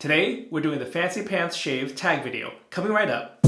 Today, we're doing the Fancy Pants Shave tag video, coming right up.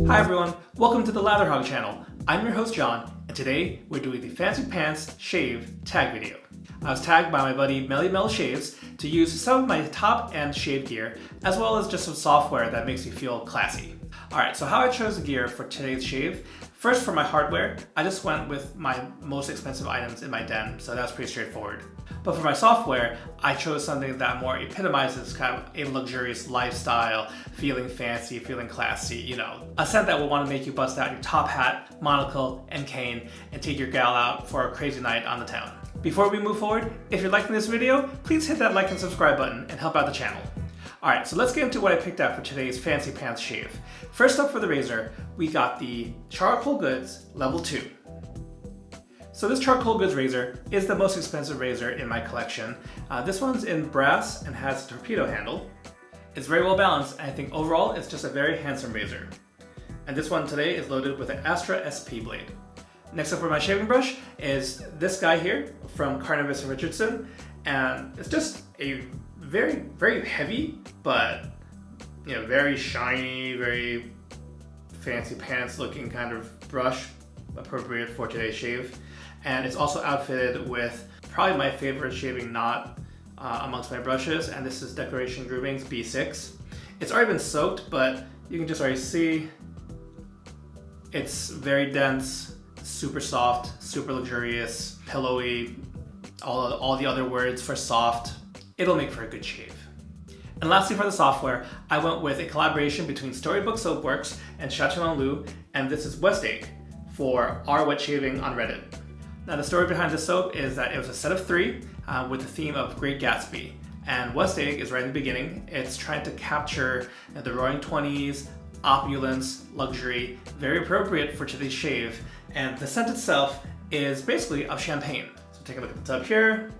Hi everyone, welcome to the Lathering channel. I'm your host John, and today we're doing the Fancy Pants Shave tag video. I was tagged by my buddy MellyMel Shaves to use some of my top-end shave gear, as well as just some software that makes me feel classy. Alright, so how I chose the gear for today's shave. First, for my hardware, I just went with my most expensive items in my den, so that's pretty straightforward. But for my software, I chose something that more epitomizes kind of a luxurious lifestyle, feeling fancy, feeling classy, you know. A scent that will want to make you bust out your top hat, monocle, and cane, and take your gal out for a crazy night on the town. Before we move forward, if you're liking this video, please hit that like and subscribe button and help out the channel. Alright, so let's get into what I picked out for today's Fancy Pants Shave. First up for the razor, we got the Charcoal Goods Level 2. So this Charcoal Goods razor is the most expensive razor in my collection. This one's in brass and has a torpedo handle. It's very well balanced, and I think overall it's just a very handsome razor. And this one today is loaded with an Astra SP blade. Next up for my shaving brush is this guy here from Carnavis Richardson, and it's just a very, very heavy, but you know, very shiny, very fancy pants looking kind of brush, appropriate for today's shave. And it's also outfitted with probably my favorite shaving knot amongst my brushes, and this is Decoration Grooming's B6. It's already been soaked, but you can just already see it's very dense, super soft, super luxurious, pillowy, all the other words for soft. It'll make for a good shave. And lastly, for the software, I went with a collaboration between Storybook Soapworks and Chatillon, and this is West Egg for our wet shaving on Reddit. Now the story behind this soap is that it was a set of 3 with the theme of Great Gatsby. And West Egg is right in the beginning. It's trying to capture the roaring 20s, opulence, luxury, very appropriate for today's shave. And the scent itself is basically of champagne. So take a look at the tub here.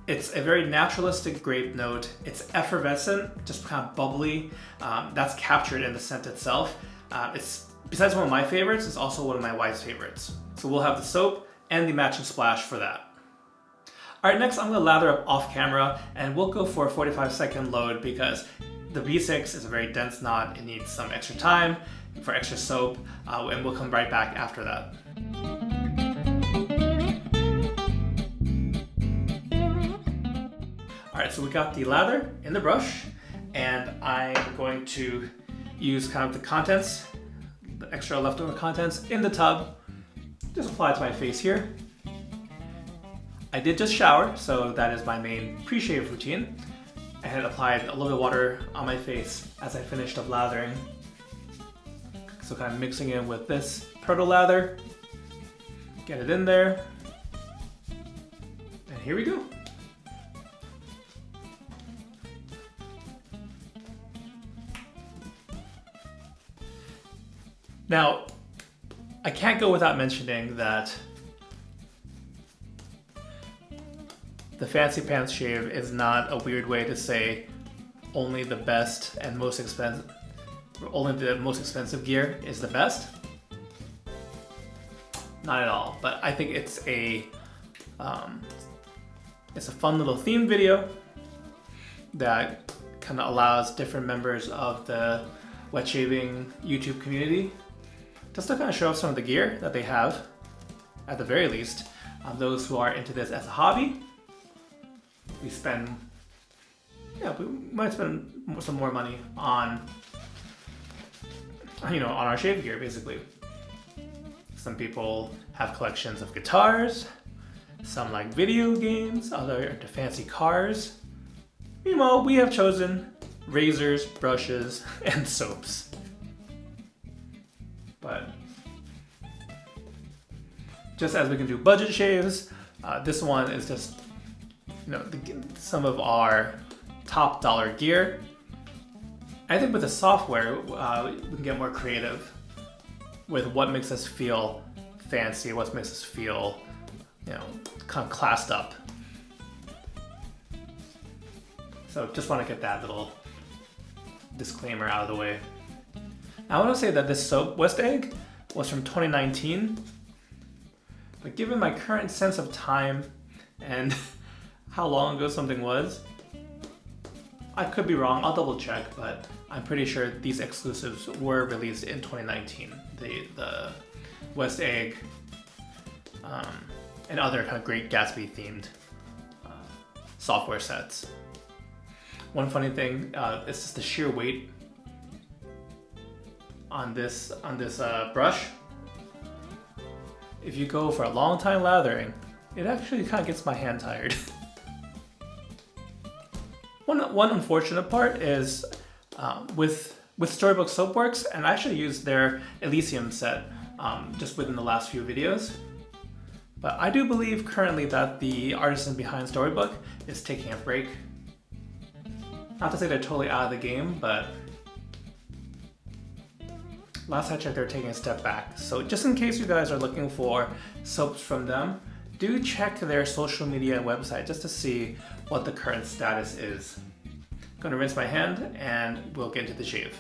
It's a very naturalistic grape note. It's effervescent, just kind of bubbly. That's captured in the scent itself. It's besides one of my favorites, it's also one of my wife's favorites. So we'll have the soap and the matching splash for that. All right, next I'm gonna lather up off camera, and we'll go for a 45-second load because the B6 is a very dense knot. It needs some extra time for extra soap, and we'll come right back after that. Alright, so we got the lather in the brush, and I'm going to use kind of the contents, the extra leftover contents in the tub. Just apply it to my face here. I did just shower, so that is my main pre-shave routine. I had applied a little bit of water on my face as I finished up lathering. So kind of mixing in with this proto lather. Get it in there. And here we go. Now, I can't go without mentioning that the Fancy Pants Shave is not a weird way to say only the best and most expensive, only the most expensive gear is the best. Not at all, but I think it's a fun little theme video that kind of allows different members of the wet shaving YouTube community just to kind of show off some of the gear that they have, at the very least. Those who are into this as a hobby, we might spend some more money on, on our shave gear, basically. Some people have collections of guitars, some like video games, others into fancy cars. Meanwhile, we have chosen razors, brushes, and soaps. But just as we can do budget shaves, this one is just some of our top dollar gear. I think with the software, we can get more creative with what makes us feel fancy, what makes us feel, kind of classed up. So just want to get that little disclaimer out of the way. I want to say that this soap, West Egg, was from 2019, But given my current sense of time and how long ago something was, I could be wrong, I'll double check, but I'm pretty sure these exclusives were released in 2019. The West Egg and other kind of Great Gatsby themed software sets. One funny thing is just the sheer weight on this brush. If you go for a long time lathering, it actually kind of gets my hand tired. One unfortunate part is with Storybook Soapworks, and I actually used their Elysium set just within the last few videos. But I do believe currently that the artisan behind Storybook is taking a break. Not to say they're totally out of the game, but last I checked, they're taking a step back. So just in case you guys are looking for soaps from them, do check their social media and website just to see what the current status is. I'm gonna rinse my hand and we'll get into the shave.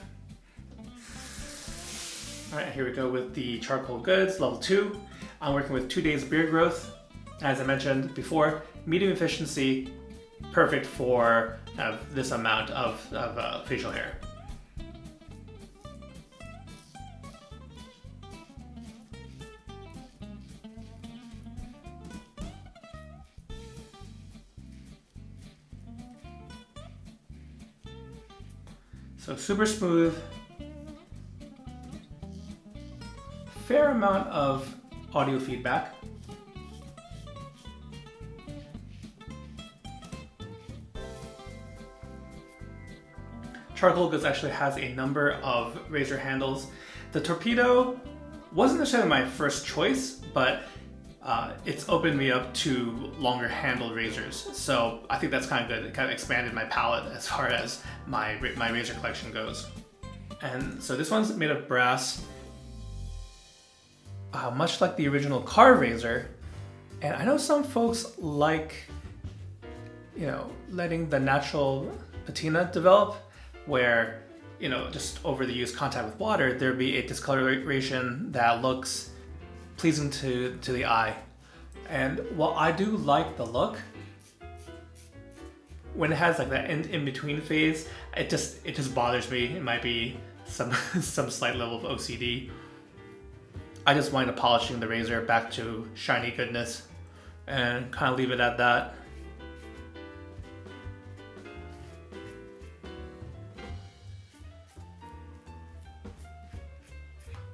All right, here we go with the Charcoal Goods, level 2. I'm working with 2 days beard growth. As I mentioned before, medium efficiency, perfect for this amount of facial hair. So super smooth, fair amount of audio feedback. Charcoal Goods actually has a number of razor handles. The Torpedo wasn't necessarily my first choice, but it's opened me up to longer handled razors. So I think that's kind of good. It kind of expanded my palette as far as my razor collection goes. And so this one's made of brass, much like the original carve razor. And I know some folks like, letting the natural patina develop, where, just over the use contact with water, there'd be a discoloration that looks pleasing to the eye. And while I do like the look, when it has like that in-between phase, it just bothers me. It might be some slight level of OCD. I just wind up polishing the razor back to shiny goodness and kind of leave it at that.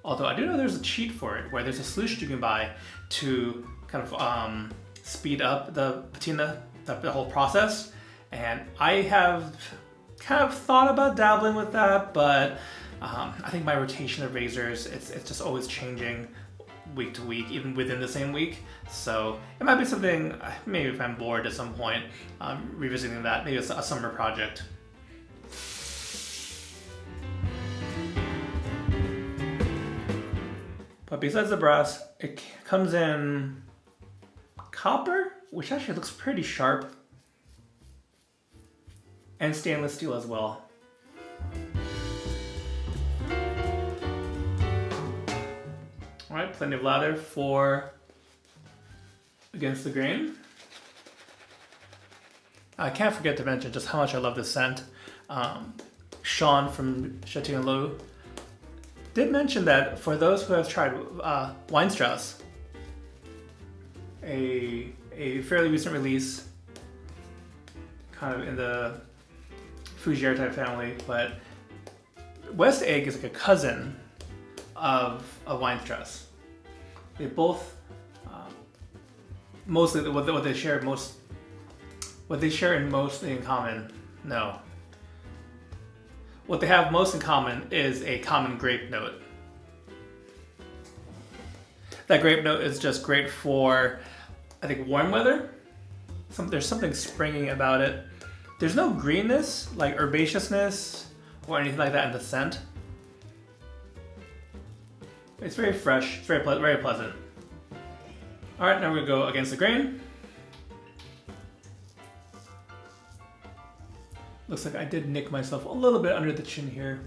Although I do know there's a cheat for it, where there's a solution you can buy to kind of speed up the patina, the whole process. And I have kind of thought about dabbling with that, but I think my rotation of razors, it's just always changing week to week, even within the same week. So it might be something, maybe if I'm bored at some point, revisiting that, maybe it's a summer project. But besides the brass, it comes in copper, which actually looks pretty sharp, and stainless steel as well. All right, plenty of lather for against the grain. I can't forget to mention just how much I love this scent. Sean from Chatillon did mention that for those who have tried Weinstrass, a fairly recent release, kind of in the Fougere type family, but West Egg is like a cousin of Weinstrass. They both mostly what they share in common. No. What they have most in common is a common grape note. That grape note is just great for, I think, warm weather. There's something springy about it. There's no greenness, like herbaceousness, or anything like that in the scent. It's very fresh, it's very pleasant. All right, now we're gonna go against the grain. Looks like I did nick myself a little bit under the chin here.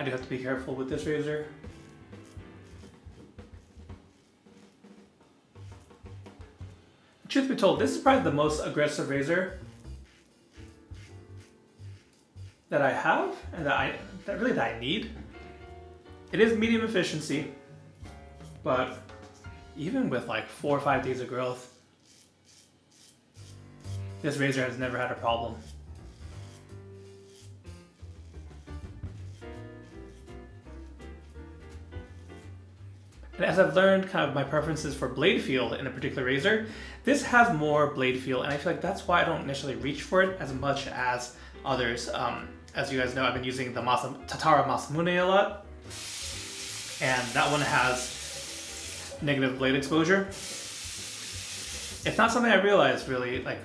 I do have to be careful with this razor. Truth be told, this is probably the most aggressive razor that I have and that I need. It is medium efficiency, but even with like 4 or 5 days of growth, this razor has never had a problem. And as I've learned kind of my preferences for blade feel in a particular razor, this has more blade feel, and I feel like that's why I don't initially reach for it as much as others. As you guys know, I've been using the Tatara Masamune a lot, and that one has negative blade exposure. It's not something I realized really, like,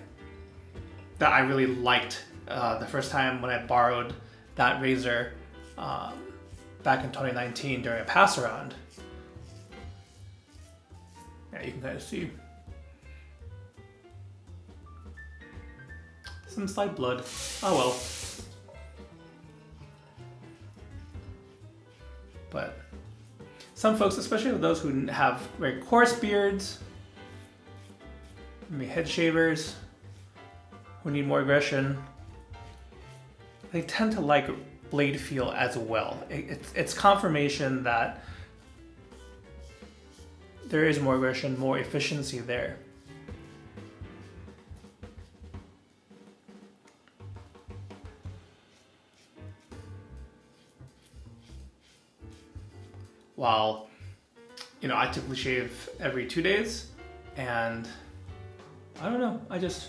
that I really liked the first time when I borrowed that razor back in 2019 during a pass around. Yeah, you can kind of see some slight blood. Oh well. But some folks, especially those who have very coarse beards, maybe head shavers, who need more aggression, they tend to like blade feel as well. It's confirmation that there is more aggression, more efficiency there. While, you know, I typically shave every 2 days, and I don't know, I guess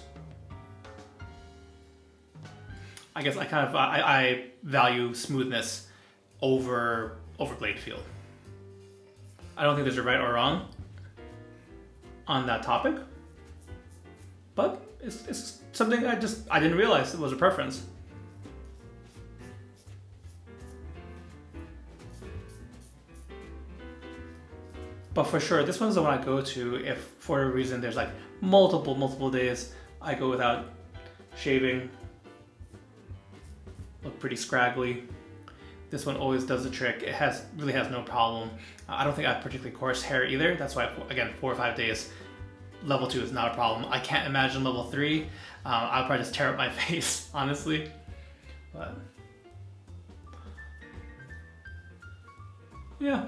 I value smoothness over blade feel. I don't think there's a right or wrong on that topic, but it's something I didn't realize it was a preference. But for sure, this one's the one I go to if for a reason there's like multiple days I go without shaving, look pretty scraggly. This one always does the trick. It really has no problem. I don't think I have particularly coarse hair either. That's why, again, 4 or 5 days, level 2 is not a problem. I can't imagine level 3. I'll probably just tear up my face, honestly. But yeah.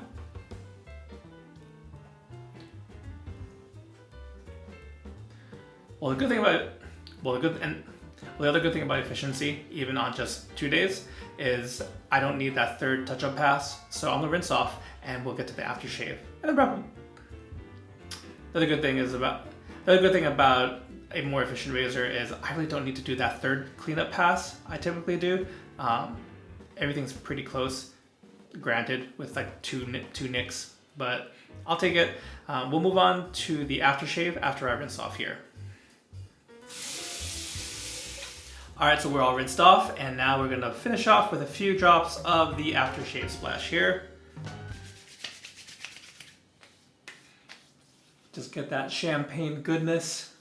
Well, the other good thing about efficiency, even on just 2 days, is I don't need that third touch-up pass. So I'm gonna rinse off, and we'll get to the aftershave and then prep them. The other good thing about a more efficient razor is I really don't need to do that third cleanup pass I typically do. Everything's pretty close, granted, with like two nicks, but I'll take it. We'll move on to the aftershave after I rinse off here. Alright, so we're all rinsed off, and now we're going to finish off with a few drops of the aftershave splash here. Just get that champagne goodness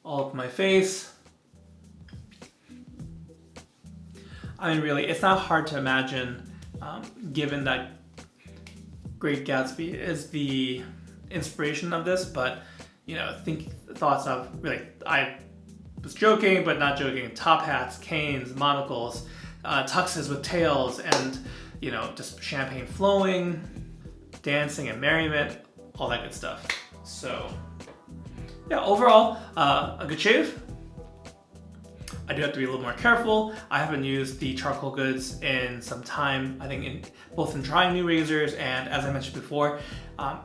all up my face. I mean, really, it's not hard to imagine, given that Great Gatsby is the inspiration of this, but, you know, thoughts of, really, I was joking, but not joking, top hats, canes, monocles, tuxes with tails, and, you know, just champagne flowing, dancing and merriment, all that good stuff. So, yeah, overall, a good shave. I do have to be a little more careful. I haven't used the charcoal goods in some time, I think both in trying new razors and, as I mentioned before,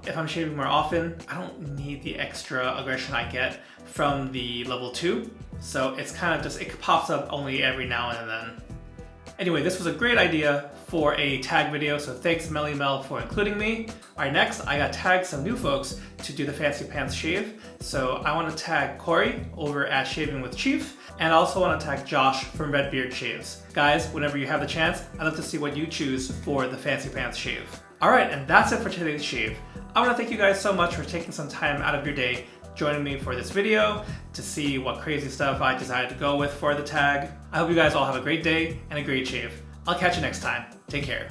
if I'm shaving more often, I don't need the extra aggression I get from the level 2. So it's kind of just, it pops up only every now and then. Anyway, this was a great idea for a tag video, so thanks MellyMel for including me. Alright, next I got tagged some new folks to do the Fancy Pants shave. So I want to tag Corey over at Shaving with Chief, and I also want to tag Josh from RedBeardShaves. Guys, whenever you have the chance, I'd love to see what you choose for the Fancy Pants shave. Alright, and that's it for today's shave. I want to thank you guys so much for taking some time out of your day joining me for this video to see what crazy stuff I decided to go with for the tag. I hope you guys all have a great day and a great shave. I'll catch you next time. Take care.